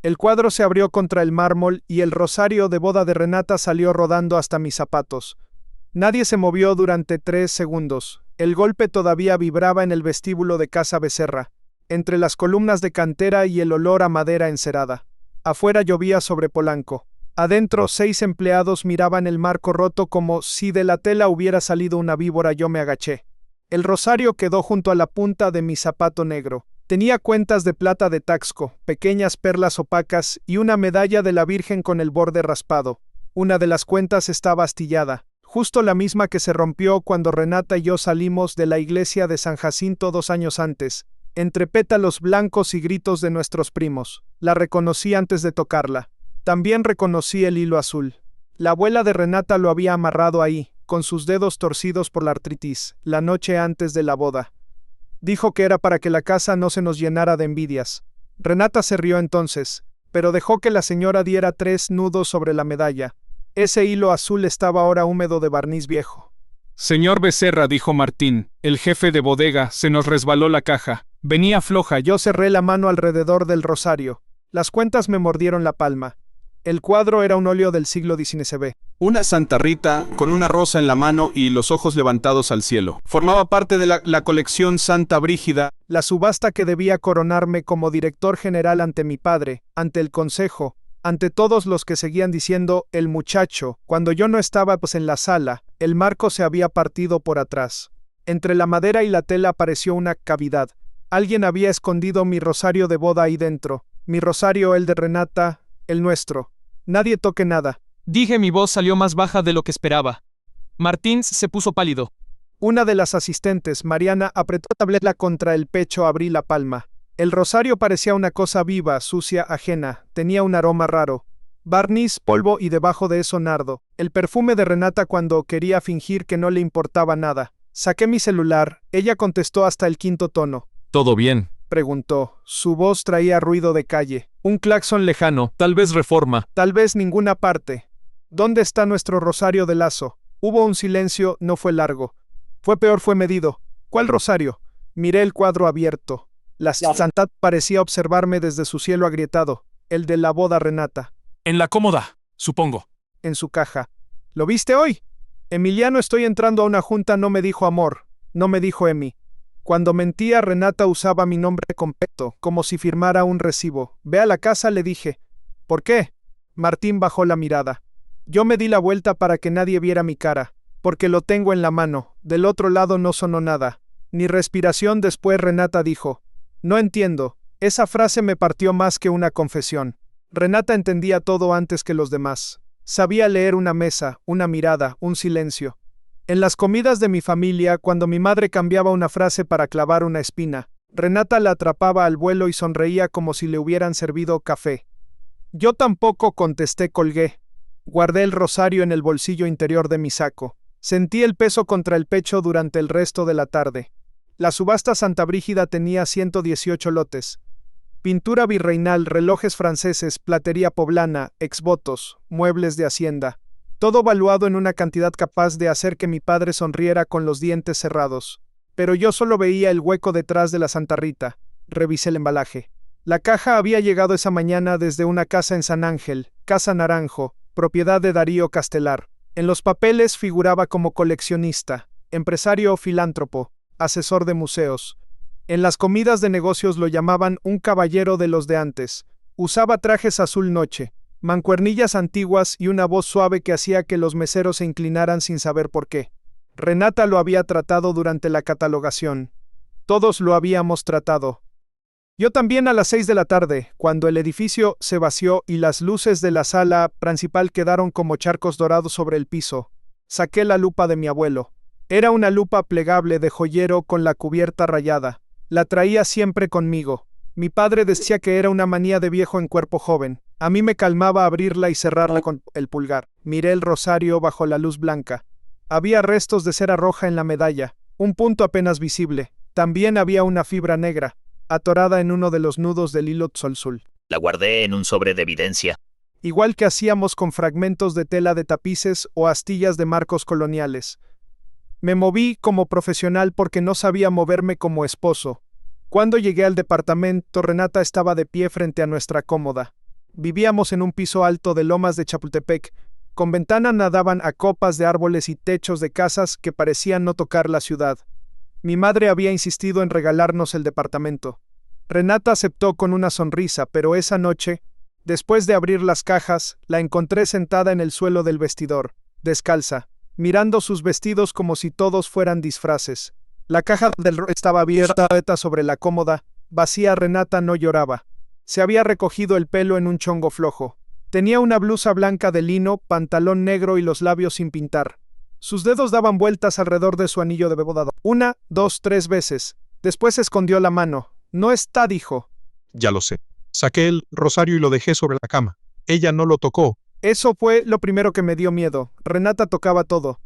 El cuadro se abrió contra el mármol y el rosario de boda de Renata salió rodando hasta mis zapatos. Nadie se movió durante 3 segundos. El golpe todavía vibraba en el vestíbulo de Casa Becerra, entre las columnas de cantera y el olor a madera encerada. Afuera llovía sobre Polanco. Adentro 6 empleados miraban el marco roto como si de la tela hubiera salido una víbora. Yo me agaché. El rosario quedó junto a la punta de mi zapato negro. Tenía cuentas de plata de Taxco, pequeñas perlas opacas y una medalla de la Virgen con el borde raspado. Una de las cuentas estaba astillada, justo la misma que se rompió cuando Renata y yo salimos de la iglesia de San Jacinto 2 años antes, entre pétalos blancos y gritos de nuestros primos. La reconocí antes de tocarla. También reconocí el hilo azul. La abuela de Renata lo había amarrado ahí, con sus dedos torcidos por la artritis, la noche antes de la boda. Dijo que era para que la casa no se nos llenara de envidias. Renata se rió entonces, pero dejó que la señora diera 3 nudos sobre la medalla. Ese hilo azul estaba ahora húmedo de barniz viejo. Señor Becerra, dijo Martín, el jefe de bodega, se nos resbaló la caja. Venía floja. Yo cerré la mano alrededor del rosario. Las cuentas me mordieron la palma. El cuadro era un óleo del siglo XIX. Una Santa Rita, con una rosa en la mano y los ojos levantados al cielo. Formaba parte de la colección Santa Brígida. La subasta que debía coronarme como director general ante mi padre, ante el consejo, ante todos los que seguían diciendo «el muchacho». Cuando yo no estaba en la sala, el marco se había partido por atrás. Entre la madera y la tela apareció una cavidad. Alguien había escondido mi rosario de boda ahí dentro. Mi rosario, el de Renata, el nuestro. Nadie toque nada. Dije, mi voz salió más baja de lo que esperaba. Martín se puso pálido. Una de las asistentes, Mariana, apretó la tableta contra el pecho. Abrí la palma. El rosario parecía una cosa viva, sucia, ajena. Tenía un aroma raro. Barniz, polvo y debajo de eso nardo. El perfume de Renata cuando quería fingir que no le importaba nada. Saqué mi celular. Ella contestó hasta el 5.º tono. ¿Todo bien?, preguntó. Su voz traía ruido de calle. Un claxon lejano, tal vez Reforma. Tal vez ninguna parte. ¿Dónde está nuestro rosario de lazo? Hubo un silencio, no fue largo. Fue peor, fue medido. ¿Cuál rosario? Miré el cuadro abierto. La Santa parecía observarme desde su cielo agrietado. El de la boda Renata. En la cómoda, supongo. En su caja. ¿Lo viste hoy? Emiliano, estoy entrando a una junta, no me dijo amor. No me dijo Emi. Cuando mentía, Renata usaba mi nombre completo, como si firmara un recibo. Ve a la casa, le dije. ¿Por qué? Martín bajó la mirada. Yo me di la vuelta para que nadie viera mi cara. Porque lo tengo en la mano. Del otro lado no sonó nada. Ni respiración. Después Renata dijo. No entiendo. Esa frase me partió más que una confesión. Renata entendía todo antes que los demás. Sabía leer una mesa, una mirada, un silencio. En las comidas de mi familia, cuando mi madre cambiaba una frase para clavar una espina, Renata la atrapaba al vuelo y sonreía como si le hubieran servido café. Yo tampoco contesté, colgué. Guardé el rosario en el bolsillo interior de mi saco. Sentí el peso contra el pecho durante el resto de la tarde. La subasta Santa Brígida tenía 118 lotes. Pintura virreinal, relojes franceses, platería poblana, exvotos, muebles de hacienda. Todo valuado en una cantidad capaz de hacer que mi padre sonriera con los dientes cerrados. Pero yo solo veía el hueco detrás de la Santa Rita. Revisé el embalaje. La caja había llegado esa mañana desde una casa en San Ángel, Casa Naranjo, propiedad de Darío Castelar. En los papeles figuraba como coleccionista, empresario o filántropo, asesor de museos. En las comidas de negocios lo llamaban un caballero de los de antes. Usaba trajes azul noche, mancuernillas antiguas y una voz suave que hacía que los meseros se inclinaran sin saber por qué. Renata lo había tratado durante la catalogación. Todos lo habíamos tratado. Yo también a las 6 de la tarde, cuando el edificio se vació y las luces de la sala principal quedaron como charcos dorados sobre el piso, saqué la lupa de mi abuelo. Era una lupa plegable de joyero con la cubierta rayada. La traía siempre conmigo. Mi padre decía que era una manía de viejo en cuerpo joven. A mí me calmaba abrirla y cerrarla con el pulgar. Miré el rosario bajo la luz blanca. Había restos de cera roja en la medalla, un punto apenas visible. También había una fibra negra, atorada en uno de los nudos del hilo tzolzul. La guardé en un sobre de evidencia. Igual que hacíamos con fragmentos de tela de tapices o astillas de marcos coloniales. Me moví como profesional porque no sabía moverme como esposo. Cuando llegué al departamento, Renata estaba de pie frente a nuestra cómoda. Vivíamos en un piso alto de Lomas de Chapultepec. Con ventana nadaban a copas de árboles y techos de casas que parecían no tocar la ciudad. Mi madre había insistido en regalarnos el departamento. Renata aceptó con una sonrisa, pero esa noche, después de abrir las cajas, la encontré sentada en el suelo del vestidor, descalza, mirando sus vestidos como si todos fueran disfraces. La caja del estaba abierta sobre la cómoda, vacía. Renata no lloraba. Se había recogido el pelo en un chongo flojo. Tenía una blusa blanca de lino, pantalón negro y los labios sin pintar. Sus dedos daban vueltas alrededor de su anillo de boda. 1, 2, 3 veces. Después escondió la mano. No está, dijo. Ya lo sé. Saqué el rosario y lo dejé sobre la cama. Ella no lo tocó. Eso fue lo primero que me dio miedo. Renata tocaba todo.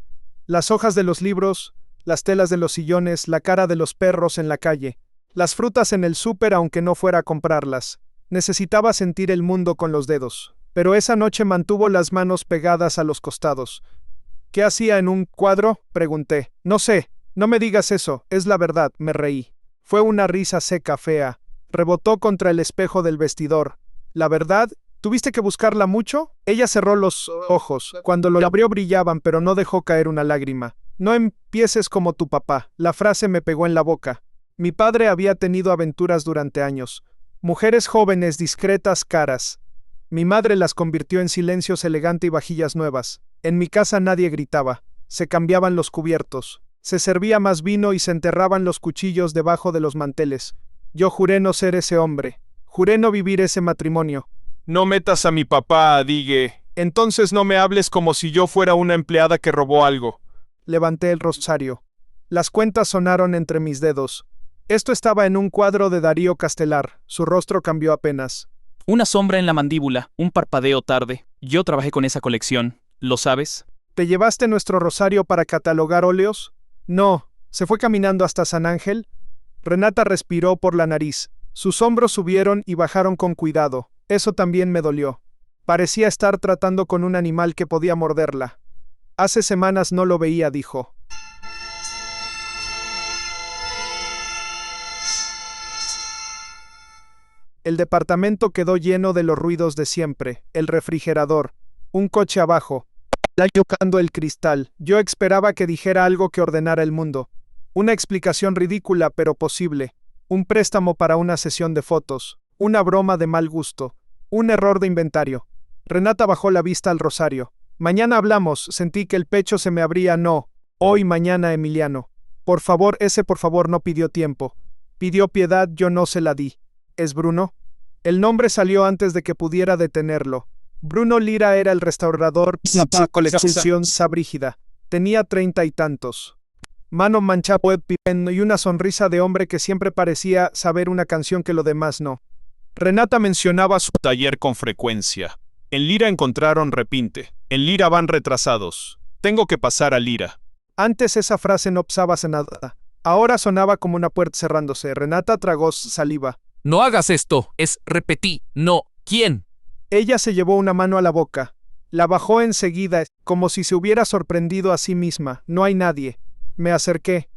Las hojas de los libros, las telas de los sillones, la cara de los perros en la calle, las frutas en el súper aunque no fuera a comprarlas. Necesitaba sentir el mundo con los dedos. Pero esa noche mantuvo las manos pegadas a los costados. ¿Qué hacía en un cuadro?, pregunté. No sé, no me digas eso, es la verdad, me reí. Fue una risa seca, fea. Rebotó contra el espejo del vestidor. ¿La verdad? ¿Tuviste que buscarla mucho? Ella cerró los ojos. Cuando lo abrió brillaban, pero no dejó caer una lágrima. No empieces como tu papá. La frase me pegó en la boca. Mi padre había tenido aventuras durante años. Mujeres jóvenes, discretas, caras. Mi madre las convirtió en silencios elegante y vajillas nuevas. En mi casa nadie gritaba. Se cambiaban los cubiertos. Se servía más vino y se enterraban los cuchillos debajo de los manteles. Yo juré no ser ese hombre. Juré no vivir ese matrimonio. No metas a mi papá a digue. Entonces no me hables como si yo fuera una empleada que robó algo. Levanté el rosario. Las cuentas sonaron entre mis dedos. Esto estaba en un cuadro de Darío Castelar. Su rostro cambió apenas. Una sombra en la mandíbula, un parpadeo tarde. Yo trabajé con esa colección, ¿lo sabes? ¿Te llevaste nuestro rosario para catalogar óleos? No. ¿Se fue caminando hasta San Ángel? Renata respiró por la nariz. Sus hombros subieron y bajaron con cuidado. Eso también me dolió. Parecía estar tratando con un animal que podía morderla. Hace semanas no lo veía, dijo. El departamento quedó lleno de los ruidos de siempre. El refrigerador. Un coche abajo. Tocando el cristal. Yo esperaba que dijera algo que ordenara el mundo. Una explicación ridícula pero posible. Un préstamo para una sesión de fotos. Una broma de mal gusto. Un error de inventario. Renata bajó la vista al rosario. Mañana hablamos. Sentí que el pecho se me abría. No. Hoy, mañana, Emiliano. Por favor, ese por favor no pidió tiempo. Pidió piedad, yo no se la di. ¿Es Bruno? El nombre salió antes de que pudiera detenerlo. Bruno Lira era el restaurador de la colección Sabrígida. Tenía 30 y tantos. Mano manchada y una sonrisa de hombre que siempre parecía saber una canción que lo demás no. Renata mencionaba su taller con frecuencia. En Lira encontraron repinte. En Lira van retrasados. Tengo que pasar a Lira. Antes esa frase no pasaba nada. Ahora sonaba como una puerta cerrándose. Renata tragó saliva. No hagas esto, repetí, no, ¿quién? Ella se llevó una mano a la boca. La bajó enseguida, como si se hubiera sorprendido a sí misma. No hay nadie. Me acerqué.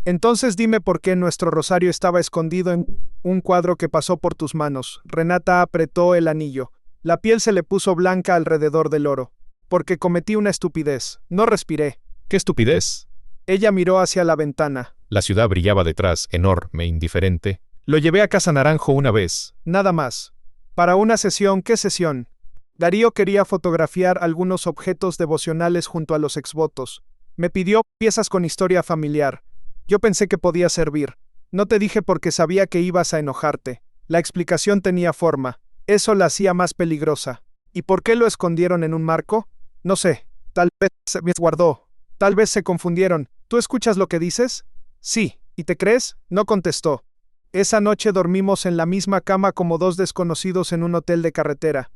Entonces dime por qué nuestro rosario estaba escondido en un cuadro que pasó por tus manos. Renata apretó el anillo. La piel se le puso blanca alrededor del oro. Porque cometí una estupidez. No respiré. ¿Qué estupidez? Ella miró hacia la ventana. La ciudad brillaba detrás, enorme, indiferente. Lo llevé a Casa Naranjo una vez. Nada más. Para una sesión, ¿qué sesión? Darío quería fotografiar algunos objetos devocionales junto a los exvotos. Me pidió piezas con historia familiar. Yo pensé que podía servir. No te dije porque sabía que ibas a enojarte. La explicación tenía forma. Eso la hacía más peligrosa. ¿Y por qué lo escondieron en un marco? No sé. Tal vez se me guardó. Tal vez se confundieron. ¿Tú escuchas lo que dices? Sí. ¿Y te crees? No contestó. Esa noche dormimos en la misma cama como dos desconocidos en un hotel de carretera.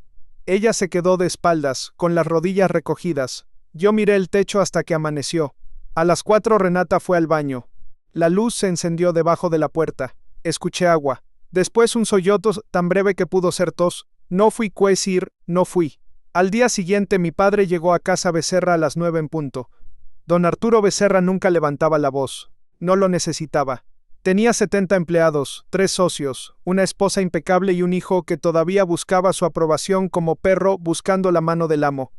Ella se quedó de espaldas, con las rodillas recogidas. Yo miré el techo hasta que amaneció. A las 4 Renata fue al baño. La luz se encendió debajo de la puerta. Escuché agua. Después un sollozo tan breve que pudo ser tos. No fui cuesir, no fui. Al día siguiente mi padre llegó a casa Becerra a las 9 en punto. Don Arturo Becerra nunca levantaba la voz. No lo necesitaba. Tenía 70 empleados, 3 socios, una esposa impecable y un hijo que todavía buscaba su aprobación como perro buscando la mano del amo.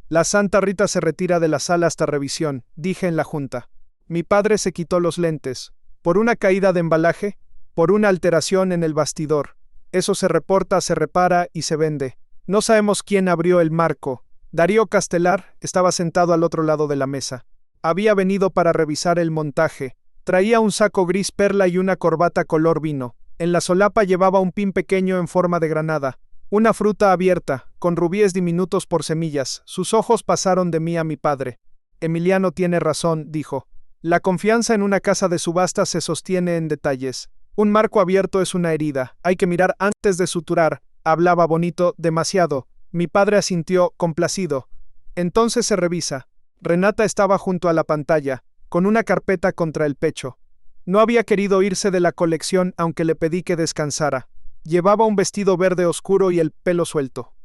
La Santa Rita se retira de la sala hasta revisión, dije en la junta. Mi padre se quitó los lentes. ¿Por una caída de embalaje? ¿Por una alteración en el bastidor? Eso se reporta, se repara y se vende. No sabemos quién abrió el marco. Darío Castelar estaba sentado al otro lado de la mesa. Había venido para revisar el montaje. Traía un saco gris perla y una corbata color vino. En la solapa llevaba un pin pequeño en forma de granada. Una fruta abierta, con rubíes diminutos por semillas. Sus ojos pasaron de mí a mi padre. Emiliano tiene razón, dijo. La confianza en una casa de subasta se sostiene en detalles. Un marco abierto es una herida. Hay que mirar antes de suturar. Hablaba bonito, demasiado. Mi padre asintió, complacido. Entonces se revisa. Renata estaba junto a la pantalla, con una carpeta contra el pecho. No había querido irse de la colección aunque le pedí que descansara. Llevaba un vestido verde oscuro y el pelo suelto.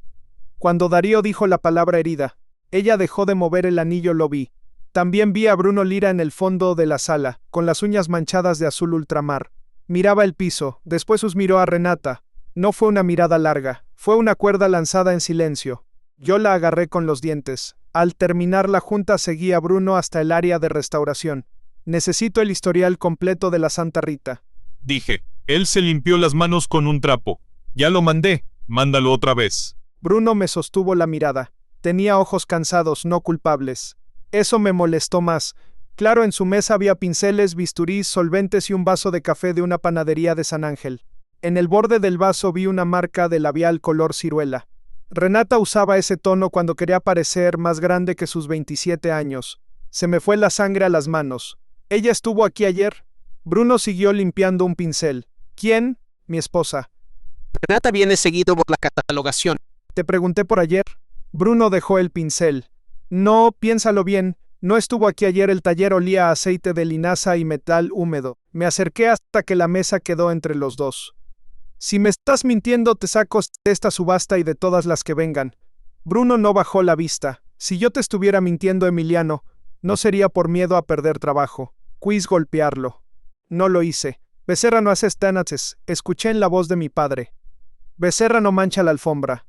Cuando Darío dijo la palabra herida, ella dejó de mover el anillo, lo vi. También vi a Bruno Lira en el fondo de la sala, con las uñas manchadas de azul ultramar. Miraba el piso, después miró a Renata. No fue una mirada larga, fue una cuerda lanzada en silencio. Yo la agarré con los dientes. Al terminar la junta seguí a Bruno hasta el área de restauración. Necesito el historial completo de la Santa Rita. Dije. Él se limpió las manos con un trapo. Ya lo mandé. Mándalo otra vez. Bruno me sostuvo la mirada. Tenía ojos cansados, no culpables. Eso me molestó más. Claro, en su mesa había pinceles, bisturís, solventes y un vaso de café de una panadería de San Ángel. En el borde del vaso vi una marca de labial color ciruela. Renata usaba ese tono cuando quería parecer más grande que sus 27 años. Se me fue la sangre a las manos. ¿Ella estuvo aquí ayer? Bruno siguió limpiando un pincel. ¿Quién? Mi esposa. Renata viene seguido por la catalogación. Te pregunté por ayer. Bruno dejó el pincel. No, piénsalo bien. No estuvo aquí ayer, el taller olía a aceite de linaza y metal húmedo. Me acerqué hasta que la mesa quedó entre los dos. Si me estás mintiendo, te saco de esta subasta y de todas las que vengan. Bruno no bajó la vista. Si yo te estuviera mintiendo, Emiliano, no sería por miedo a perder trabajo. Quis golpearlo. No lo hice. Becerra no hace estanaces, escuché en la voz de mi padre. Becerra no mancha la alfombra.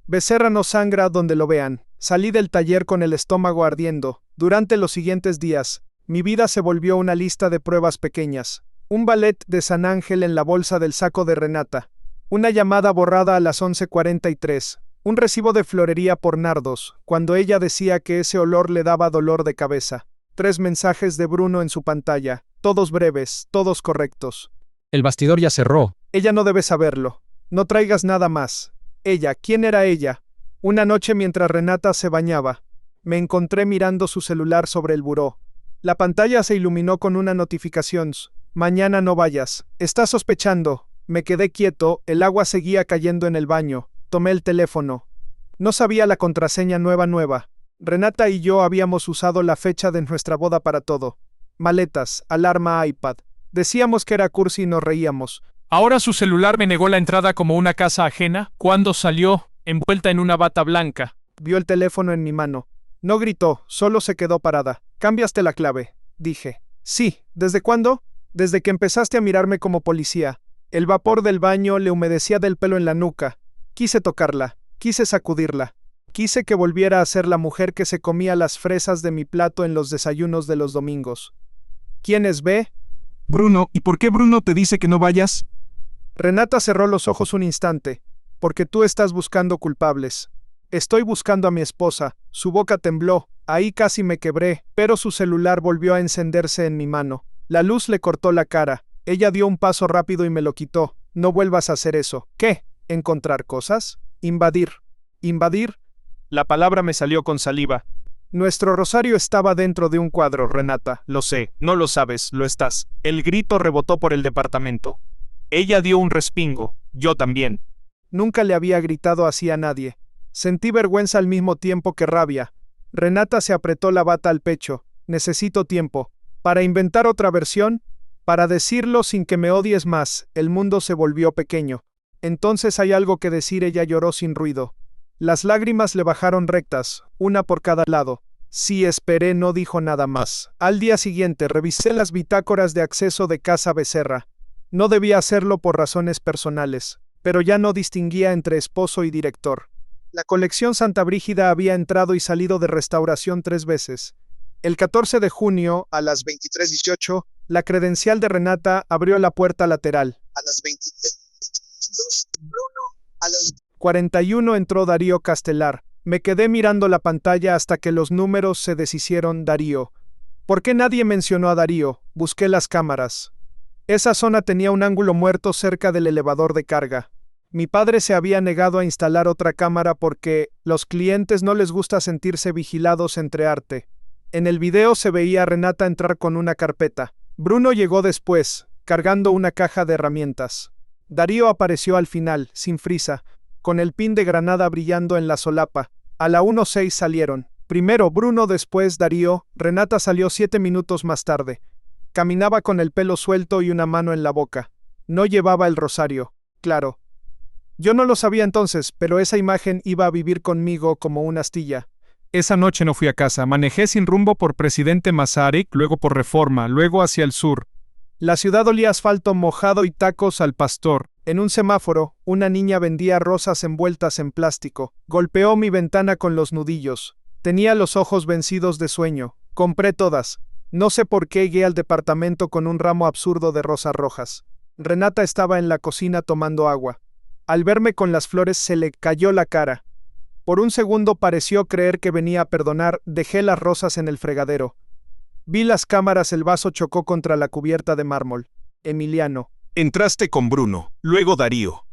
Becerra no sangra donde lo vean. Salí del taller con el estómago ardiendo. Durante los siguientes días, mi vida se volvió una lista de pruebas pequeñas. Un ballet de San Ángel en la bolsa del saco de Renata. Una llamada borrada a las 11:43. Un recibo de florería por nardos, cuando ella decía que ese olor le daba dolor de cabeza. 3 mensajes de Bruno en su pantalla, todos breves, todos correctos. El bastidor ya cerró. Ella no debe saberlo. No traigas nada más. Ella, ¿quién era ella? Una noche mientras Renata se bañaba, me encontré mirando su celular sobre el buró. La pantalla se iluminó con una notificación. Mañana no vayas. Estás sospechando. Me quedé quieto, el agua seguía cayendo en el baño. Tomé el teléfono. No sabía la contraseña nueva. Renata y yo habíamos usado la fecha de nuestra boda para todo. Maletas, alarma, iPad. Decíamos que era cursi y nos reíamos. Ahora su celular me negó la entrada como una casa ajena cuando salió, envuelta en una bata blanca. Vio el teléfono en mi mano. No gritó, solo se quedó parada. Cambiaste la clave, dije. Sí, ¿desde cuándo? Desde que empezaste a mirarme como policía. El vapor del baño le humedecía del pelo en la nuca. Quise tocarla, quise sacudirla. Quise que volviera a ser la mujer que se comía las fresas de mi plato en los desayunos de los domingos. ¿Quién es B? Bruno, ¿y por qué Bruno te dice que no vayas? Renata cerró los ojos un instante. Porque tú estás buscando culpables. Estoy buscando a mi esposa. Su boca tembló. Ahí casi me quebré, pero su celular volvió a encenderse en mi mano. La luz le cortó la cara. Ella dio un paso rápido y me lo quitó. No vuelvas a hacer eso. ¿Qué? ¿Encontrar cosas? Invadir. ¿Invadir? La palabra me salió con saliva. Nuestro rosario estaba dentro de un cuadro, Renata. Lo sé, no lo sabes, lo estás. El grito rebotó por el departamento. Ella dio un respingo. Yo también. Nunca le había gritado así a nadie. Sentí vergüenza al mismo tiempo que rabia. Renata se apretó la bata al pecho. Necesito tiempo. Para inventar otra versión, para decirlo sin que me odies más. El mundo se volvió pequeño. Entonces hay algo que decir. Ella lloró sin ruido. Las lágrimas le bajaron rectas, una por cada lado. Sí, esperé, no dijo nada más. Al día siguiente revisé las bitácoras de acceso de Casa Becerra. No debía hacerlo por razones personales, pero ya no distinguía entre esposo y director. La colección Santa Brígida había entrado y salido de restauración 3 veces. El 14 de junio, a las 23:18, la credencial de Renata abrió la puerta lateral. A las 22, Bruno. A las 41 entró Darío Castelar. Me quedé mirando la pantalla hasta que los números se deshicieron. Darío. ¿Por qué nadie mencionó a Darío? Busqué las cámaras. Esa zona tenía un ángulo muerto cerca del elevador de carga. Mi padre se había negado a instalar otra cámara porque los clientes no les gusta sentirse vigilados entre arte. En el video se veía a Renata entrar con una carpeta. Bruno llegó después, cargando una caja de herramientas. Darío apareció al final, sin frisa, con el pin de granada brillando en la solapa. A la 1:06 salieron. Primero Bruno, después Darío. Renata salió 7 minutos más tarde. Caminaba con el pelo suelto y una mano en la boca. No llevaba el rosario. Claro. Yo no lo sabía entonces, pero esa imagen iba a vivir conmigo como una astilla. Esa noche no fui a casa, manejé sin rumbo por Presidente Masaryk, luego por Reforma, luego hacia el sur. La ciudad olía a asfalto mojado y tacos al pastor. En un semáforo, una niña vendía rosas envueltas en plástico. Golpeó mi ventana con los nudillos. Tenía los ojos vencidos de sueño. Compré todas. No sé por qué llegué al departamento con un ramo absurdo de rosas rojas. Renata estaba en la cocina tomando agua. Al verme con las flores se le cayó la cara. Por un segundo pareció creer que venía a perdonar. Dejé las rosas en el fregadero. Vi las cámaras, el vaso chocó contra la cubierta de mármol. Emiliano. Entraste con Bruno, luego Darío.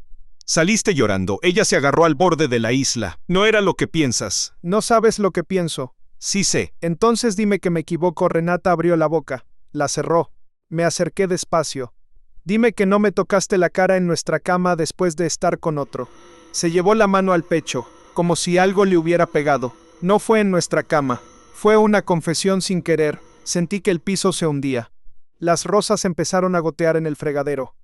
Saliste llorando, ella se agarró al borde de la isla. No era lo que piensas. No sabes lo que pienso. Sí sé. Entonces dime que me equivoco. Renata abrió la boca. La cerró. Me acerqué despacio. Dime que no me tocaste la cara en nuestra cama después de estar con otro. Se llevó la mano al pecho, como si algo le hubiera pegado. No fue en nuestra cama. Fue una confesión sin querer. Sentí que el piso se hundía. Las rosas empezaron a gotear en el fregadero.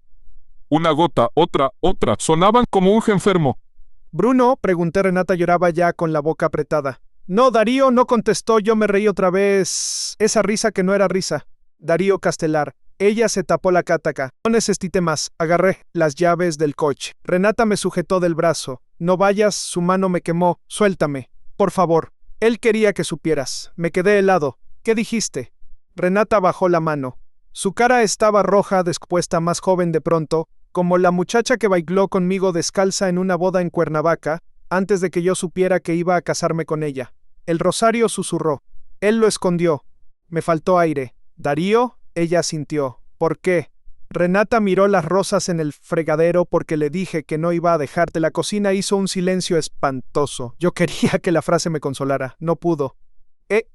Una gota, otra. Sonaban como un enfermo. ¿Bruno? Pregunté. Renata lloraba ya con la boca apretada. No, Darío no contestó. Yo me reí otra vez. Esa risa que no era risa. Darío Castelar. Ella se tapó la cátaca. No necesité más. Agarré las llaves del coche. Renata me sujetó del brazo. No vayas, su mano me quemó. Suéltame. Por favor. Él quería que supieras. Me quedé helado. ¿Qué dijiste? Renata bajó la mano. Su cara estaba roja, despuesta, más joven de pronto, como la muchacha que bailó conmigo descalza en una boda en Cuernavaca, antes de que yo supiera que iba a casarme con ella. El rosario, susurró. Él lo escondió. Me faltó aire. ¿Darío? Ella asintió. ¿Por qué? Renata miró las rosas en el fregadero porque le dije que no iba a dejarte. La cocina hizo un silencio espantoso. Yo quería que la frase me consolara. No pudo.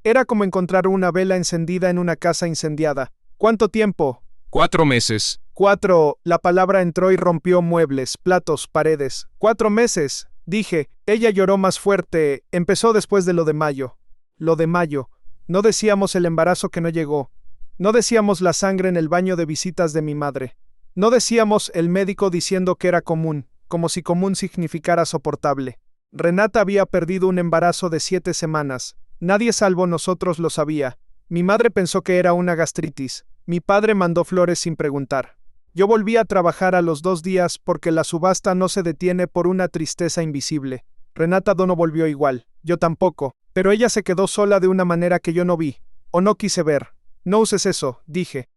Era como encontrar una vela encendida en una casa incendiada. ¿Cuánto tiempo? 4 meses. 4. La palabra entró y rompió muebles, platos, paredes. 4 meses, dije. Ella lloró más fuerte. Empezó después de lo de mayo. Lo de mayo. No decíamos el embarazo que no llegó. No decíamos la sangre en el baño de visitas de mi madre. No decíamos el médico diciendo que era común, como si común significara soportable. Renata había perdido un embarazo de 7 semanas. Nadie salvo nosotros lo sabía. Mi madre pensó que era una gastritis. Mi padre mandó flores sin preguntar. Yo volví a trabajar a los 2 días porque la subasta no se detiene por una tristeza invisible. Renata no volvió igual. Yo tampoco. Pero ella se quedó sola de una manera que yo no vi. O no quise ver. No uses eso, dije.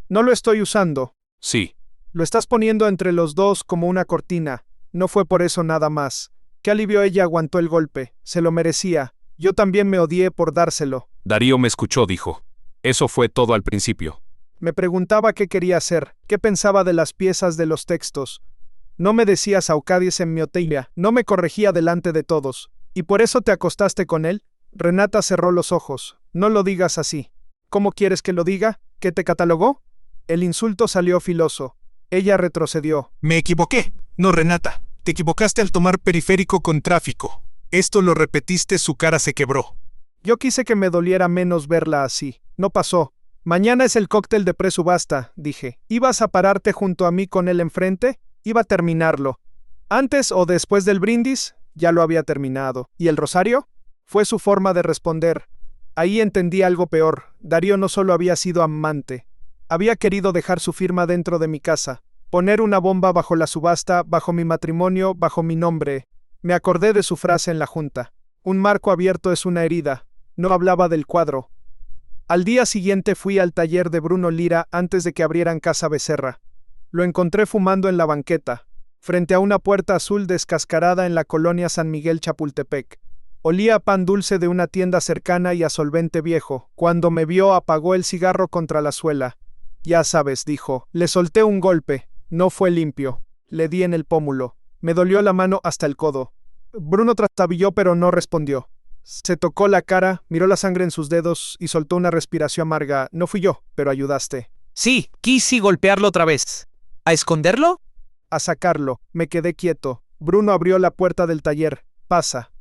No lo estoy usando. Sí. Lo estás poniendo entre los dos como una cortina. No fue por eso nada más. Qué alivio. Ella aguantó el golpe. Se lo merecía. Yo también me odié por dárselo. Darío me escuchó, dijo. Eso fue todo al principio. Me preguntaba qué quería hacer, qué pensaba de las piezas de los textos. No me decía Saucadies en mioteia, no me corregía delante de todos. ¿Y por eso te acostaste con él? Renata cerró los ojos. No lo digas así. ¿Cómo quieres que lo diga? ¿Que te catalogó? El insulto salió filoso. Ella retrocedió. Me equivoqué. No, Renata. Te equivocaste al tomar periférico con tráfico. Esto lo repetiste, su cara se quebró. Yo quise que me doliera menos verla así. No pasó. Mañana es el cóctel de presubasta, dije. ¿Ibas a pararte junto a mí con él enfrente? Iba a terminarlo. ¿Antes o después del brindis? Ya lo había terminado. ¿Y el rosario? Fue su forma de responder. Ahí entendí algo peor. Darío no solo había sido amante. Había querido dejar su firma dentro de mi casa. Poner una bomba bajo la subasta, bajo mi matrimonio, bajo mi nombre. Me acordé de su frase en la junta. Un marco abierto es una herida. No hablaba del cuadro. Al día siguiente fui al taller de Bruno Lira antes de que abrieran Casa Becerra. Lo encontré fumando en la banqueta, frente a una puerta azul descascarada en la colonia San Miguel Chapultepec. Olía a pan dulce de una tienda cercana y a solvente viejo. Cuando me vio apagó el cigarro contra la suela. Ya sabes, dijo. Le solté un golpe. No fue limpio. Le di en el pómulo. Me dolió la mano hasta el codo. Bruno trastabilló pero no respondió. Se tocó la cara, miró la sangre en sus dedos y soltó una respiración amarga. No fui yo, pero ayudaste. Sí, quise golpearlo otra vez. ¿A esconderlo? A sacarlo. Me quedé quieto. Bruno abrió la puerta del taller. Pasa.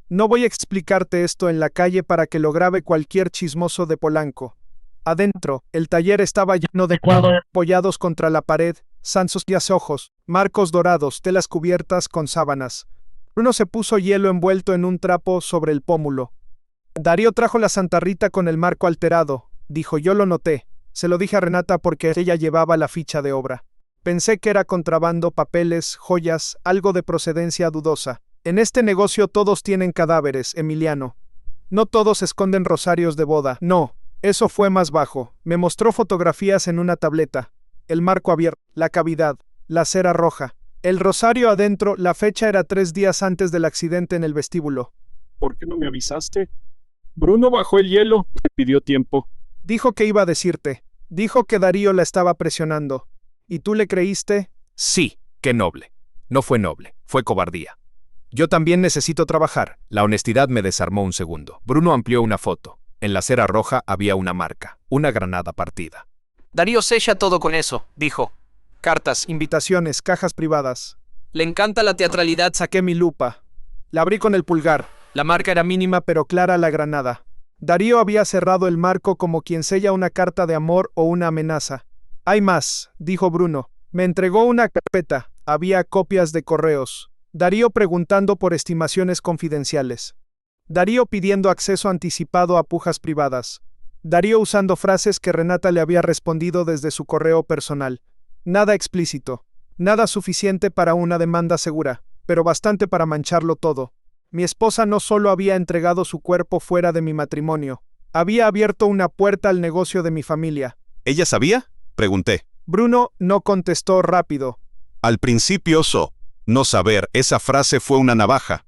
No voy a explicarte esto en la calle para que lo grabe cualquier chismoso de Polanco. Adentro, el taller estaba lleno de cuadros apoyados contra la pared, sansos y ojos, marcos dorados, telas cubiertas con sábanas. Bruno se puso hielo envuelto en un trapo sobre el pómulo. Darío trajo la Santa Rita con el marco alterado, dijo. Yo lo noté. Se lo dije a Renata porque ella llevaba la ficha de obra. Pensé que era contrabando, papeles, joyas, algo de procedencia dudosa. En este negocio todos tienen cadáveres, Emiliano. No todos esconden rosarios de boda. No, eso fue más bajo. Me mostró fotografías en una tableta. El marco abierto, la cavidad, la cera roja. El rosario adentro, la fecha era 3 días antes del accidente en el vestíbulo. ¿Por qué no me avisaste? Bruno bajó el hielo. Me pidió tiempo. Dijo que iba a decirte. Dijo que Darío la estaba presionando. ¿Y tú le creíste? Sí, qué noble. No fue noble, fue cobardía. Yo también necesito trabajar. La honestidad me desarmó un segundo. Bruno amplió una foto. En la cera roja había una marca, una granada partida. Darío sella todo con eso, dijo. Cartas. Invitaciones, cajas privadas. Le encanta la teatralidad. Saqué mi lupa. La abrí con el pulgar. La marca era mínima pero clara la granada. Darío había cerrado el marco como quien sella una carta de amor o una amenaza. Hay más, dijo Bruno. Me entregó una carpeta. Había copias de correos. Darío preguntando por estimaciones confidenciales. Darío pidiendo acceso anticipado a pujas privadas. Darío usando frases que Renata le había respondido desde su correo personal. Nada explícito. Nada suficiente para una demanda segura, pero bastante para mancharlo todo. Mi esposa no solo había entregado su cuerpo fuera de mi matrimonio, había abierto una puerta al negocio de mi familia. ¿Ella sabía? Pregunté. Bruno no contestó rápido. Al principio no saber, esa frase fue una navaja.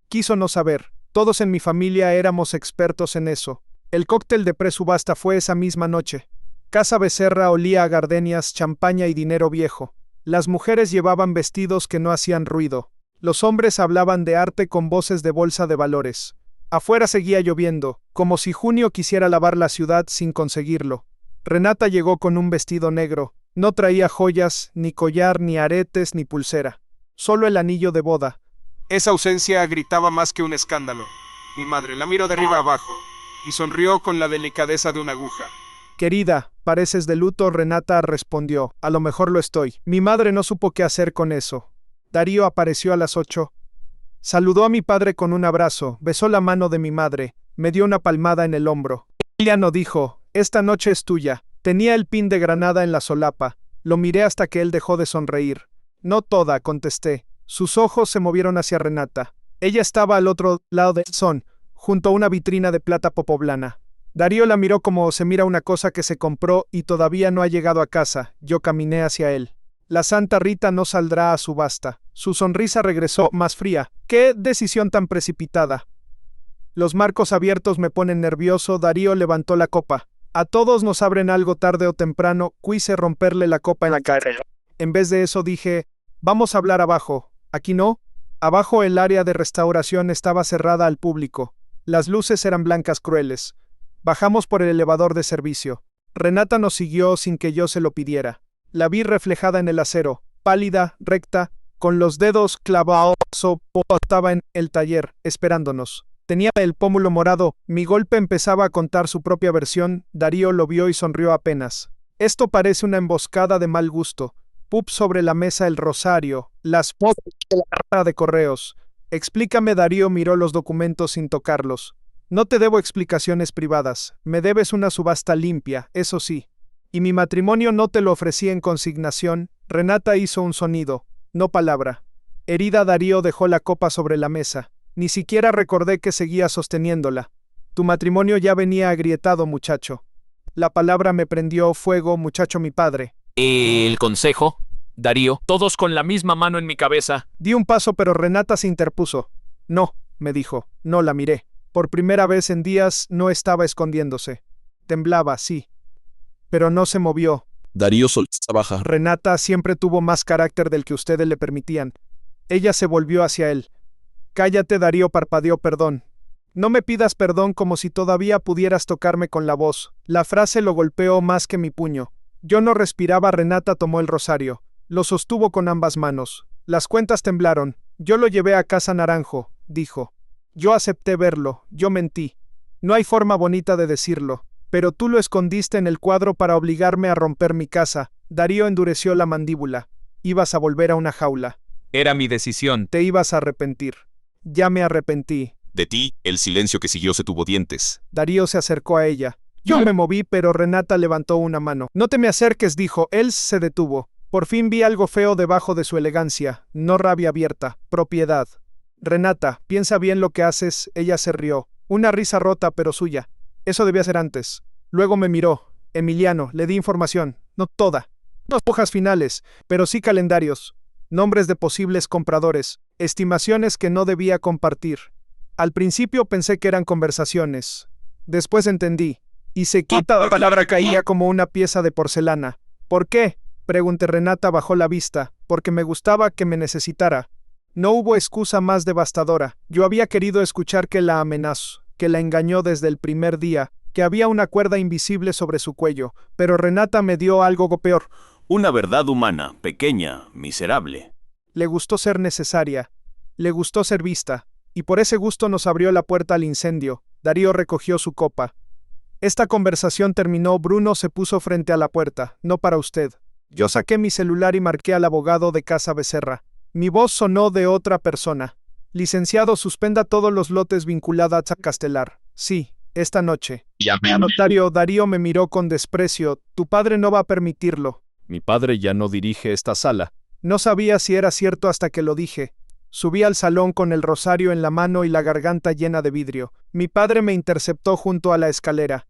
Quiso no saber. Todos en mi familia éramos expertos en eso. El cóctel de presubasta fue esa misma noche. Casa Becerra olía a gardenias, champaña y dinero viejo. Las mujeres llevaban vestidos que no hacían ruido. Los hombres hablaban de arte con voces de bolsa de valores. Afuera seguía lloviendo, como si junio quisiera lavar la ciudad sin conseguirlo. Renata llegó con un vestido negro. No traía joyas, ni collar, ni aretes, ni pulsera. Solo el anillo de boda. Esa ausencia gritaba más que un escándalo. Mi madre la miró de arriba abajo y sonrió con la delicadeza de una aguja. Querida, pareces de luto, Renata respondió. A lo mejor lo estoy. Mi madre no supo qué hacer con eso. Darío apareció a las 8. Saludó a mi padre con un abrazo, besó la mano de mi madre, me dio una palmada en el hombro. Emiliano dijo, esta noche es tuya. Tenía el pin de granada en la solapa. Lo miré hasta que él dejó de sonreír. No toda, contesté. Sus ojos se movieron hacia Renata. Ella estaba al otro lado del son, junto a una vitrina de plata popoblana. Darío la miró como se mira una cosa que se compró y todavía no ha llegado a casa. Yo caminé hacia él. La Santa Rita no saldrá a subasta. Su sonrisa regresó más fría. ¡Qué decisión tan precipitada! Los marcos abiertos me ponen nervioso. Darío levantó la copa. A todos nos abren algo tarde o temprano. Quise romperle la copa en la cara. En vez de eso dije, vamos a hablar abajo. ¿Aquí no? Abajo el área de restauración estaba cerrada al público. Las luces eran blancas crueles. Bajamos por el elevador de servicio. Renata nos siguió sin que yo se lo pidiera. La vi reflejada en el acero, pálida, recta, con los dedos clavados, estaba en el taller, esperándonos. Tenía el pómulo morado, mi golpe empezaba a contar su propia versión, Darío lo vio y sonrió apenas. Esto parece una emboscada de mal gusto. Pup sobre la mesa el rosario, las fotos de la carta de correos. Explícame, Darío miró los documentos sin tocarlos. No te debo explicaciones privadas, me debes una subasta limpia, eso sí. Y mi matrimonio no te lo ofrecí en consignación. Renata hizo un sonido, no palabra. Herida, Darío dejó la copa sobre la mesa. Ni siquiera recordé que seguía sosteniéndola. Tu matrimonio ya venía agrietado, muchacho. La palabra me prendió fuego, muchacho mi padre. El consejo, Darío, todos con la misma mano en mi cabeza. Di un paso, pero Renata se interpuso. No, me dijo, no la miré. Por primera vez en días no estaba escondiéndose. Temblaba, sí. Pero no se movió. Darío soltó baja. Renata siempre tuvo más carácter del que ustedes le permitían. Ella se volvió hacia él. Cállate, Darío, parpadeó. Perdón. No me pidas perdón como si todavía pudieras tocarme con la voz. La frase lo golpeó más que mi puño. Yo no respiraba. Renata tomó el rosario. Lo sostuvo con ambas manos. Las cuentas temblaron. Yo lo llevé a casa Naranjo, dijo. Yo acepté verlo, yo mentí. No hay forma bonita de decirlo. Pero tú lo escondiste en el cuadro para obligarme a romper mi casa. Darío endureció la mandíbula. Ibas a volver a una jaula. Era mi decisión. Te ibas a arrepentir. Ya me arrepentí. De ti, el silencio que siguió se tuvo dientes. Darío se acercó a ella. Yo me moví, pero Renata levantó una mano. No te me acerques, dijo. Él se detuvo. Por fin vi algo feo debajo de su elegancia. No rabia abierta, propiedad. Renata, piensa bien lo que haces. Ella se rió. Una risa rota, pero suya. Eso debía ser antes. Luego me miró. Emiliano, le di información. No toda. No hojas finales, pero sí calendarios. Nombres de posibles compradores. Estimaciones que no debía compartir. Al principio pensé que eran conversaciones. Después entendí. Y se quita la palabra caía como una pieza de porcelana. ¿Por qué? Pregunté. Renata bajó la vista. Porque me gustaba que me necesitara. No hubo excusa más devastadora. Yo había querido escuchar que la amenazó, que la engañó desde el primer día, que había una cuerda invisible sobre su cuello, pero Renata me dio algo peor. Una verdad humana, pequeña, miserable. Le gustó ser necesaria, le gustó ser vista, y por ese gusto nos abrió la puerta al incendio. Darío recogió su copa. Esta conversación terminó. Bruno se puso frente a la puerta. No para usted. Yo saqué mi celular y marqué al abogado de Casa Becerra. Mi voz sonó de otra persona. Licenciado, suspenda todos los lotes vinculados a Castelar. Sí, esta noche. Llame a Notario. Darío me miró con desprecio. Tu padre no va a permitirlo. Mi padre ya no dirige esta sala. No sabía si era cierto hasta que lo dije. Subí al salón con el rosario en la mano y la garganta llena de vidrio. Mi padre me interceptó junto a la escalera.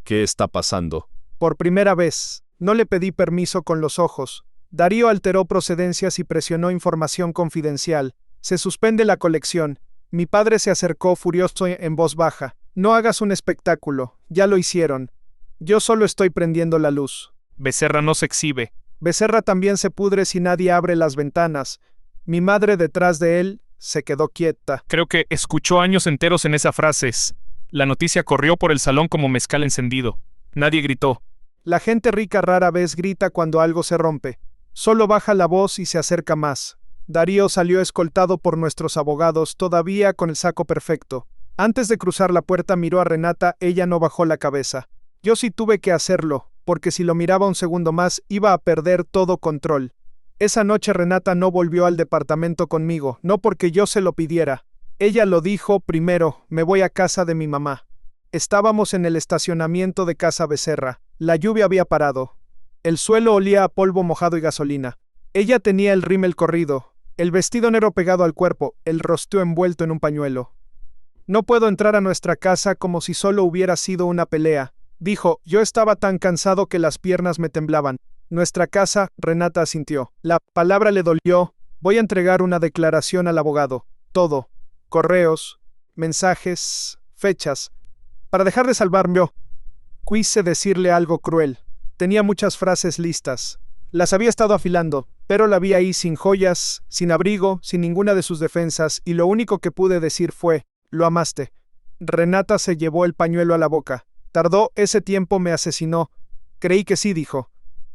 ¿Qué está pasando? Por primera vez. No le pedí permiso con los ojos. Darío alteró procedencias y presionó información confidencial. Se suspende la colección. Mi padre se acercó furioso en voz baja. No hagas un espectáculo. Ya lo hicieron. Yo solo estoy prendiendo la luz. Becerra no se exhibe. Becerra también se pudre si nadie abre las ventanas. Mi madre detrás de él se quedó quieta. Creo que escuchó años enteros en esa frase. La noticia corrió por el salón como mezcal encendido. Nadie gritó. La gente rica rara vez grita cuando algo se rompe. Solo baja la voz y se acerca más. Darío salió escoltado por nuestros abogados, todavía con el saco perfecto. Antes de cruzar la puerta miró a Renata. Ella no bajó la cabeza. Yo sí tuve que hacerlo, porque si lo miraba un segundo más iba a perder todo control. Esa noche Renata no volvió al departamento conmigo, no porque yo se lo pidiera. Ella lo dijo primero. Me voy a casa de mi mamá. Estábamos en el estacionamiento de Casa Becerra. La lluvia había parado. El suelo olía a polvo mojado y gasolina. Ella tenía el rímel corrido, el vestido negro pegado al cuerpo, el rostro envuelto en un pañuelo. No puedo entrar a nuestra casa como si solo hubiera sido una pelea, dijo. Yo estaba tan cansado que las piernas me temblaban. Nuestra casa, Renata asintió. La palabra le dolió. Voy a entregar una declaración al abogado. Todo. Correos, mensajes, fechas. Para dejar de salvarme yo. Quise decirle algo cruel. Tenía muchas frases listas. Las había estado afilando, pero la vi ahí sin joyas, sin abrigo, sin ninguna de sus defensas, y lo único que pude decir fue, lo amaste. Renata se llevó el pañuelo a la boca. Tardó. Ese tiempo me asesinó. Creí que sí, dijo.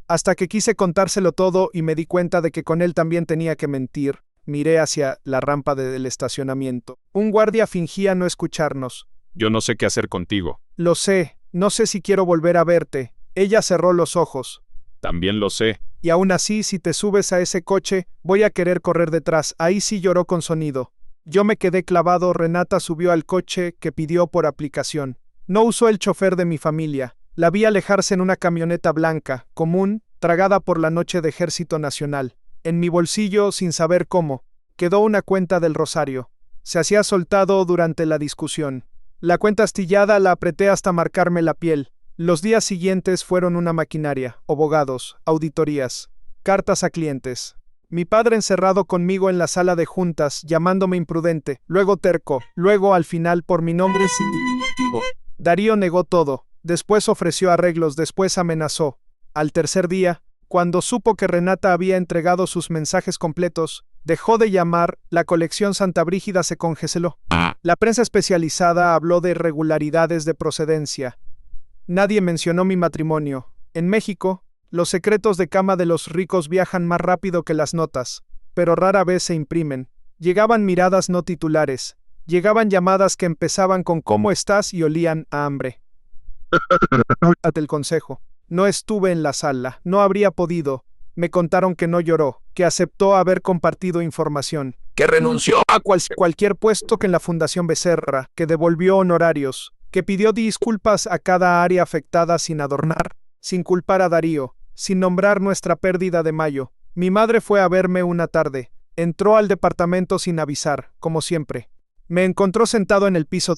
Hasta que quise contárselo todo y me di cuenta de que con él también tenía que mentir. Miré hacia la rampa del estacionamiento. Un guardia fingía no escucharnos. Yo no sé qué hacer contigo. Lo sé. No sé si quiero volver a verte. Ella cerró los ojos. También lo sé. Y aún así, si te subes a ese coche, voy a querer correr detrás. Ahí sí lloró con sonido. Yo me quedé clavado. Renata subió al coche que pidió por aplicación. No usó el chofer de mi familia. La vi alejarse en una camioneta blanca, común, tragada por la noche de Ejército Nacional. En mi bolsillo, sin saber cómo, quedó una cuenta del Rosario. Se hacía soltado durante la discusión. La cuenta astillada la apreté hasta marcarme la piel. Los días siguientes fueron una maquinaria, abogados, auditorías, cartas a clientes. Mi padre encerrado conmigo en la sala de juntas, llamándome imprudente, luego terco, luego al final por mi nombre. Darío negó todo, después ofreció arreglos, después amenazó. Al tercer día, cuando supo que Renata había entregado sus mensajes completos, dejó de llamar, la colección Santa Brígida se congeló. La prensa especializada habló de irregularidades de procedencia. Nadie mencionó mi matrimonio. En México, los secretos de cama de los ricos viajan más rápido que las notas, pero rara vez se imprimen. Llegaban miradas no titulares. Llegaban llamadas que empezaban con ¿cómo estás? Y olían a hambre. Ante el consejo. No estuve en la sala, no habría podido. Me contaron que no lloró, que aceptó haber compartido información. Que renunció A cualquier puesto que en la Fundación Becerra, que devolvió honorarios, que pidió disculpas a cada área afectada sin adornar, sin culpar a Darío, sin nombrar nuestra pérdida de mayo. Mi madre fue a verme una tarde. Entró al departamento sin avisar, como siempre. Me encontró sentado en el piso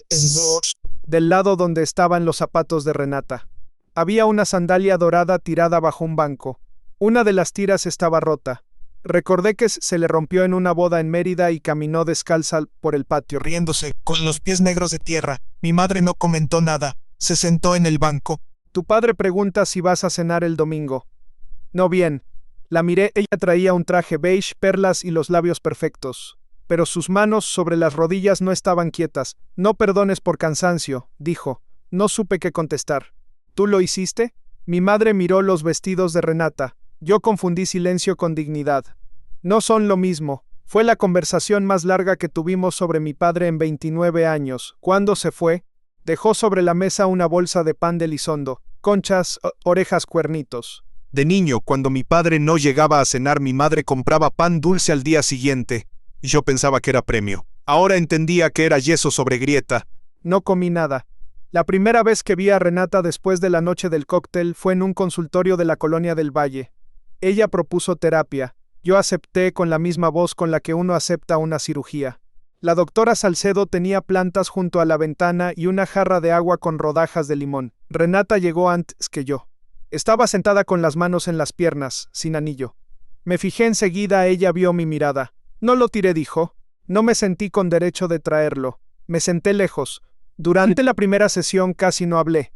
del lado donde estaban los zapatos de Renata. Había una sandalia dorada tirada bajo un banco. Una de las tiras estaba rota. Recordé que se le rompió en una boda en Mérida y caminó descalza por el patio, riéndose, con los pies negros de tierra. Mi madre no comentó nada. Se sentó en el banco. Tu padre pregunta si vas a cenar el domingo. No bien. La miré, ella traía un traje beige, perlas y los labios perfectos. Pero sus manos sobre las rodillas no estaban quietas. No perdones por cansancio, dijo. No supe qué contestar. ¿Tú lo hiciste? Mi madre miró los vestidos de Renata. Yo confundí silencio con dignidad. No son lo mismo. Fue la conversación más larga que tuvimos sobre mi padre en 29 años. Cuando se fue, dejó sobre la mesa una bolsa de pan de Elizondo, conchas, orejas, cuernitos. De niño, cuando mi padre no llegaba a cenar, mi madre compraba pan dulce al día siguiente. Yo pensaba que era premio. Ahora entendía que era yeso sobre grieta. No comí nada. La primera vez que vi a Renata después de la noche del cóctel fue en un consultorio de la Colonia del Valle. Ella propuso terapia. Yo acepté con la misma voz con la que uno acepta una cirugía. La doctora Salcedo tenía plantas junto a la ventana y una jarra de agua con rodajas de limón. Renata llegó antes que yo. Estaba sentada con las manos en las piernas, sin anillo. Me fijé enseguida, ella vio mi mirada. No lo tiré, dijo. No me sentí con derecho de traerlo. Me senté lejos. Durante la primera sesión casi no hablé.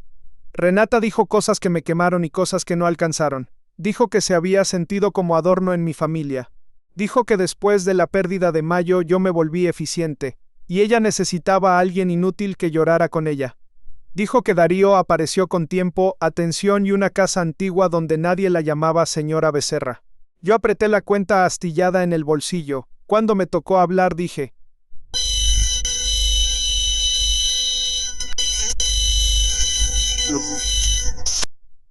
Renata dijo cosas que me quemaron y cosas que no alcanzaron. Dijo que se había sentido como adorno en mi familia. Dijo que después de la pérdida de mayo yo me volví eficiente, y ella necesitaba a alguien inútil que llorara con ella. Dijo que Darío apareció con tiempo, atención y una casa antigua donde nadie la llamaba señora Becerra. Yo apreté la cuenta astillada en el bolsillo. Cuando me tocó hablar dije: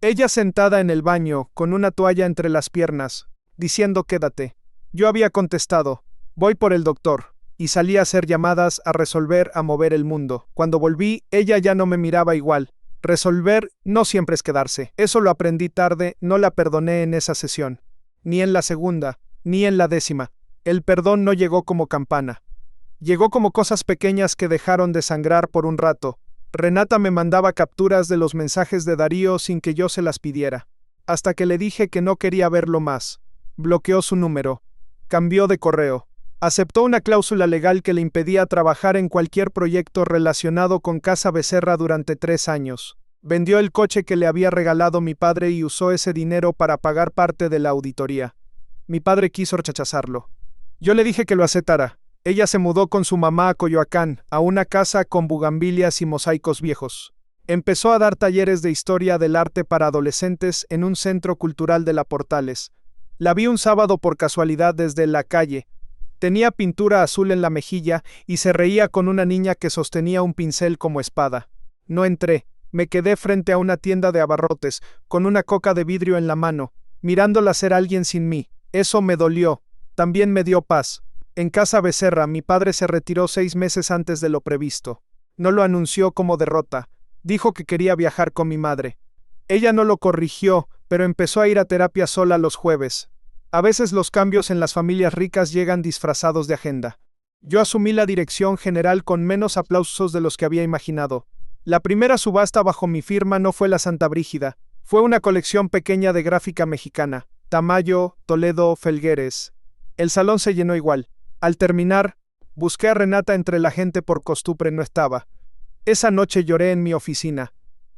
Ella sentada en el baño, con una toalla entre las piernas, diciendo quédate. Yo había contestado, voy por el doctor, y salí a hacer llamadas, a resolver, a mover el mundo. Cuando volví, ella ya no me miraba igual. Resolver no siempre es quedarse. Eso lo aprendí tarde, no la perdoné en esa sesión. Ni en la segunda, ni en la 10ª. El perdón no llegó como campana. Llegó como cosas pequeñas que dejaron de sangrar por un rato. Renata me mandaba capturas de los mensajes de Darío sin que yo se las pidiera. Hasta que le dije que no quería verlo más. Bloqueó su número. Cambió de correo. Aceptó una cláusula legal que le impedía trabajar en cualquier proyecto relacionado con Casa Becerra durante 3 años. Vendió el coche que le había regalado mi padre y usó ese dinero para pagar parte de la auditoría. Mi padre quiso rechazarlo. Yo le dije que lo aceptara. Ella se mudó con su mamá a Coyoacán, a una casa con bugambilias y mosaicos viejos. Empezó a dar talleres de historia del arte para adolescentes en un centro cultural de La Portales. La vi un sábado por casualidad desde la calle. Tenía pintura azul en la mejilla y se reía con una niña que sostenía un pincel como espada. No entré. Me quedé frente a una tienda de abarrotes, con una coca de vidrio en la mano, mirándola ser alguien sin mí. Eso me dolió. También me dio paz. En casa Becerra, mi padre se retiró 6 meses antes de lo previsto. No lo anunció como derrota. Dijo que quería viajar con mi madre. Ella no lo corrigió, pero empezó a ir a terapia sola los jueves. A veces los cambios en las familias ricas llegan disfrazados de agenda. Yo asumí la dirección general con menos aplausos de los que había imaginado. La primera subasta bajo mi firma no fue la Santa Brígida, fue una colección pequeña de gráfica mexicana, Tamayo, Toledo, Felgueres. El salón se llenó igual. Al terminar, busqué a Renata entre la gente por costumbre, no estaba. Esa noche lloré en mi oficina.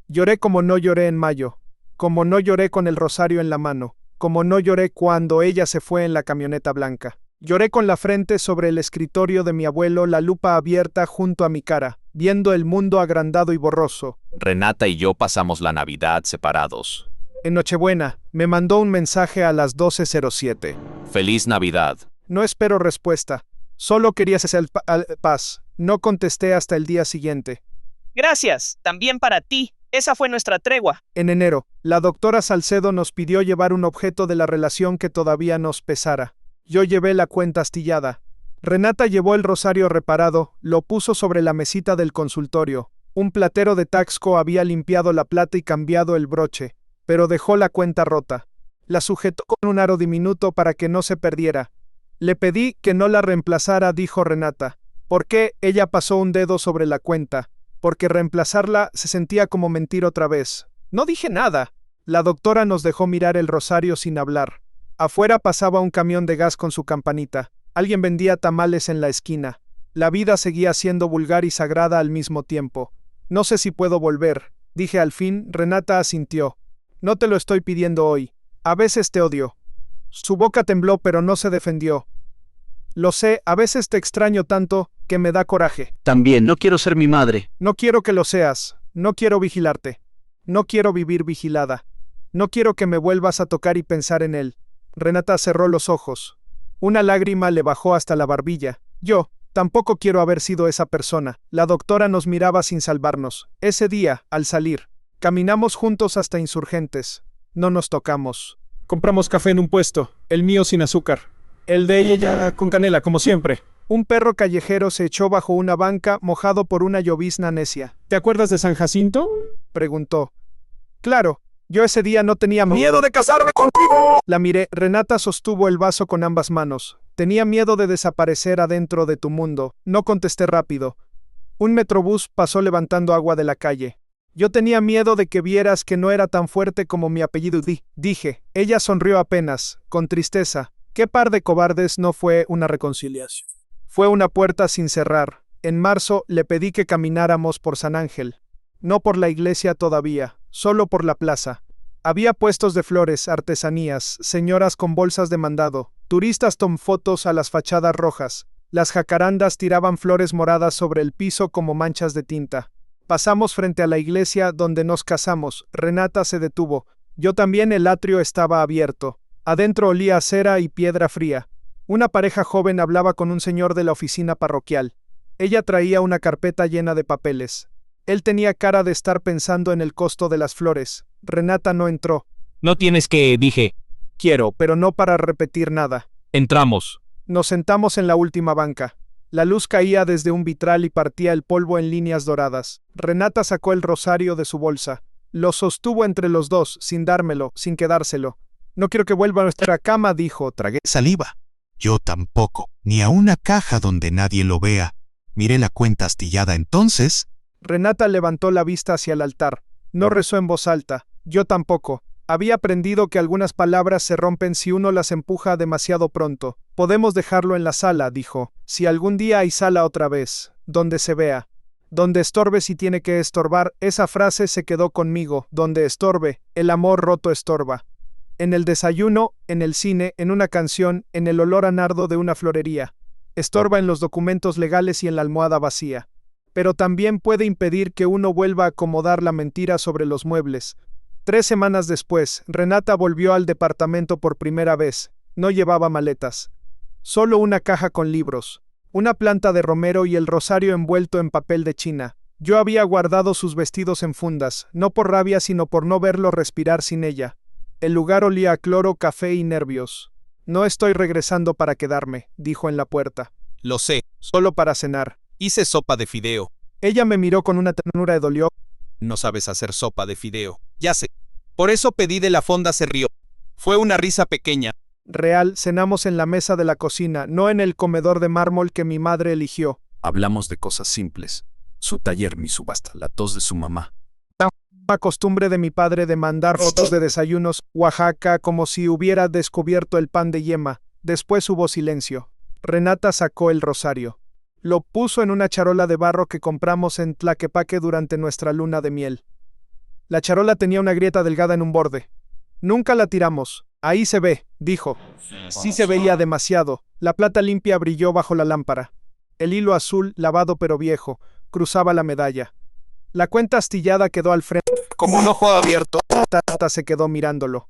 Lloré como no lloré en mayo, como no lloré con el rosario en la mano, como no lloré cuando ella se fue en la camioneta blanca. Lloré con la frente sobre el escritorio de mi abuelo, la lupa abierta junto a mi cara, viendo el mundo agrandado y borroso. Renata y yo pasamos la Navidad separados. En Nochebuena, me mandó un mensaje a las 12:07. Feliz Navidad. No espero respuesta. Solo quería hacer paz. No contesté hasta el día siguiente. Gracias, también para ti. Esa fue nuestra tregua. En enero, la doctora Salcedo nos pidió llevar un objeto de la relación que todavía nos pesara. Yo llevé la cuenta astillada. Renata llevó el rosario reparado, lo puso sobre la mesita del consultorio. Un platero de Taxco había limpiado la plata y cambiado el broche, pero dejó la cuenta rota. La sujetó con un aro diminuto para que no se perdiera. Le pedí que no la reemplazara, dijo Renata. ¿Por qué? Ella pasó un dedo sobre la cuenta. Porque reemplazarla se sentía como mentir otra vez. No dije nada. La doctora nos dejó mirar el rosario sin hablar. Afuera pasaba un camión de gas con su campanita. Alguien vendía tamales en la esquina. La vida seguía siendo vulgar y sagrada al mismo tiempo. No sé si puedo volver, dije al fin. Renata asintió. No te lo estoy pidiendo hoy. A veces te odio. Su boca tembló, pero no se defendió. Lo sé, a veces te extraño tanto que me da coraje. También no quiero ser mi madre. No quiero que lo seas. No quiero vigilarte. No quiero vivir vigilada. No quiero que me vuelvas a tocar y pensar en él. Renata cerró los ojos. Una lágrima le bajó hasta la barbilla. Yo, tampoco quiero haber sido esa persona. La doctora nos miraba sin salvarnos. Ese día, al salir, caminamos juntos hasta Insurgentes. No nos tocamos. Compramos café en un puesto, el mío sin azúcar. El de ella con canela, como siempre. Un perro callejero se echó bajo una banca, mojado por una llovizna necia. ¿Te acuerdas de San Jacinto? Preguntó. Claro. Yo ese día no tenía miedo de casarme contigo. La miré. Renata sostuvo el vaso con ambas manos. Tenía miedo de desaparecer adentro de tu mundo. No contesté rápido. Un metrobús pasó levantando agua de la calle. Yo tenía miedo de que vieras que no era tan fuerte como mi apellido. Dije. Ella sonrió apenas, con tristeza. ¿Qué par de cobardes? No fue una reconciliación. Fue una puerta sin cerrar. En marzo le pedí que camináramos por San Ángel. No por la iglesia todavía, solo por la plaza. Había puestos de flores, artesanías, señoras con bolsas de mandado, turistas tomaban fotos a las fachadas rojas. Las jacarandas tiraban flores moradas sobre el piso como manchas de tinta. Pasamos frente a la iglesia donde nos casamos. Renata se detuvo. Yo también. El atrio estaba abierto. Adentro olía a cera y piedra fría. Una pareja joven hablaba con un señor de la oficina parroquial. Ella traía una carpeta llena de papeles. Él tenía cara de estar pensando en el costo de las flores. Renata no entró. No tienes que, dije. Quiero, pero no para repetir nada. Entramos. Nos sentamos en la última banca. La luz caía desde un vitral y partía el polvo en líneas doradas. Renata sacó el rosario de su bolsa. Lo sostuvo entre los dos, sin dármelo, sin quedárselo. No quiero que vuelva a nuestra cama, dijo. Tragué saliva. Yo tampoco. Ni a una caja donde nadie lo vea. Miré la cuenta astillada entonces. Renata levantó la vista hacia el altar. No rezó en voz alta. Yo tampoco. Había aprendido que algunas palabras se rompen si uno las empuja demasiado pronto. Podemos dejarlo en la sala, dijo. Si algún día hay sala otra vez, donde se vea. Donde estorbe si tiene que estorbar. Esa frase se quedó conmigo. Donde estorbe, el amor roto estorba. En el desayuno, en el cine, en una canción, en el olor a nardo de una florería. Estorba en los documentos legales y en la almohada vacía. Pero también puede impedir que uno vuelva a acomodar la mentira sobre los muebles. 3 semanas después, Renata volvió al departamento por primera vez. No llevaba maletas. Solo una caja con libros, una planta de romero y el rosario envuelto en papel de China. Yo había guardado sus vestidos en fundas, no por rabia sino por no verlo respirar sin ella. El lugar olía a cloro, café y nervios. No estoy regresando para quedarme, dijo en la puerta. Lo sé, Solo para cenar. hice sopa de fideo. Ella me miró con una ternura y dolió. No sabes hacer sopa de fideo. Ya sé. Por eso pedí de la fonda, se rió. Fue una risa pequeña. Real, cenamos en la mesa de la cocina, no en el comedor de mármol que mi madre eligió. Hablamos de cosas simples. Su taller, mi subasta, la tos de su mamá. La costumbre de mi padre de mandar fotos de desayunos, Oaxaca, como si hubiera descubierto el pan de yema. Después hubo silencio. Renata sacó el rosario. Lo puso en una charola de barro que compramos en Tlaquepaque durante nuestra luna de miel. La charola tenía una grieta delgada en un borde. Nunca la tiramos. Ahí se ve, dijo. Sí se veía demasiado. La plata limpia brilló bajo la lámpara. El hilo azul, lavado pero viejo, cruzaba la medalla. La cuenta astillada quedó al frente, como un ojo abierto. Tata se quedó mirándolo.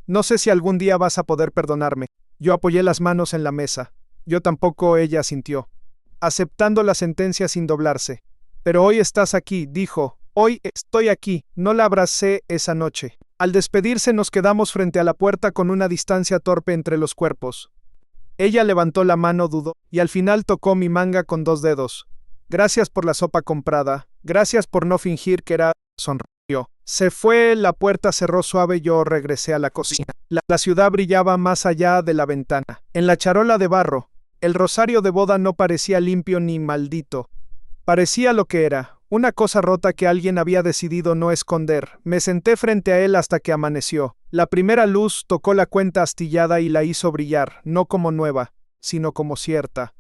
No sé si algún día vas a poder perdonarme. Yo apoyé las manos en la mesa. Yo tampoco, ella sintió, aceptando la sentencia sin doblarse. Pero hoy estás aquí, dijo. Hoy estoy aquí. No la abracé esa noche. Al despedirse nos quedamos frente a la puerta con una distancia torpe entre los cuerpos. Ella levantó la mano, dudó, y al final tocó mi manga con 2 dedos. Gracias por la sopa comprada. Gracias por no fingir que era... Sonrió. Se fue, la puerta cerró suave, yo regresé a la cocina. La ciudad brillaba más allá de la ventana. En la charola de barro, el rosario de boda no parecía limpio ni maldito. Parecía lo que era, una cosa rota que alguien había decidido no esconder. Me senté frente a él hasta que amaneció. La primera luz tocó la cuenta astillada y la hizo brillar, no como nueva, sino como cierta.